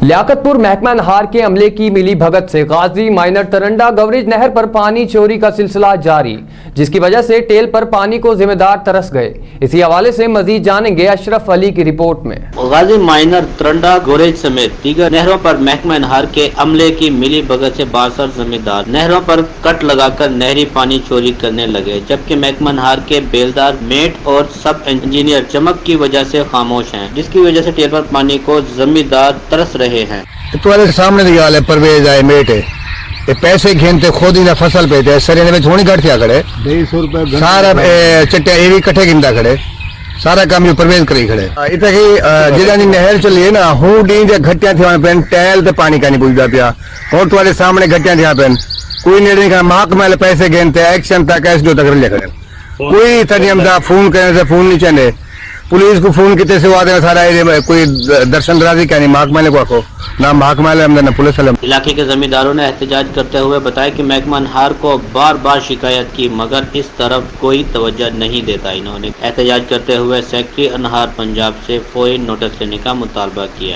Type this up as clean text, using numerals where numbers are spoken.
लियाकतपुर महकमा नहार के अमले की मिली भगत से गाजी माइनर तरंडा गवरेज नहर पर पानी चोरी का सिलसिला जारी, जिसकी वजह से टेल पर पानी को जिम्मेदार तरस गए। इसी हवाले से मजीद जानेंगे अशरफ अली की रिपोर्ट में। गाजी माइनर तरंडा गवरेज समेत दीगर नहरों पर महकमा नहार के अमले की मिली भगत से बासर जमींदार नहरों पर कट लगाकर नहरी पानी चोरी करने लगे, जबकि महकमा नहार के बेलदार मेट और सब इंजीनियर चमक की वजह से खामोश हैं, जिसकी वजह से टेल पर पानी को जमींदार तरस रहे हैं। तुम्हारे सामने की गाल है, परवेज आए मेट है, ये पैसे घेनते खुद ही ना फसल पे थे सरे ने थोड़ी कट क्या खड़े 250 रुपए सारा चट्टे ये भी कट्ठे गिनता खड़े, सारा काम ये परवेज करी खड़े। इतना की जिला दी नहर चली है ना हूँ डी जे घटिया थी पेन टैल ते पानी का नहीं पूछता पिया, और तुम्हारे सामने घटिया थी पेन कोई नेड़े नहीं माक मैल पैसे घेनते एक्शन तक ऐसे जो तक ले खड़े, कोई तनियम था फोन करने से फोन नहीं चले, पुलिस को फोन कितने से वादे सारा कोई दर्शन दराजी क्या नहीं माक मैले को आखो ना माक मैले हमने ना पुलिस वाले। इलाके के जमींदारों ने एहतजाज करते हुए बताया कि महकमा नहार को बार बार शिकायत की मगर इस तरफ कोई तवज्जो नहीं देता। इन्होंने एहतजाज करते हुए सेक्रेटरी अनहार पंजाब से फौरी नोटिस लेने का मुतालबा किया।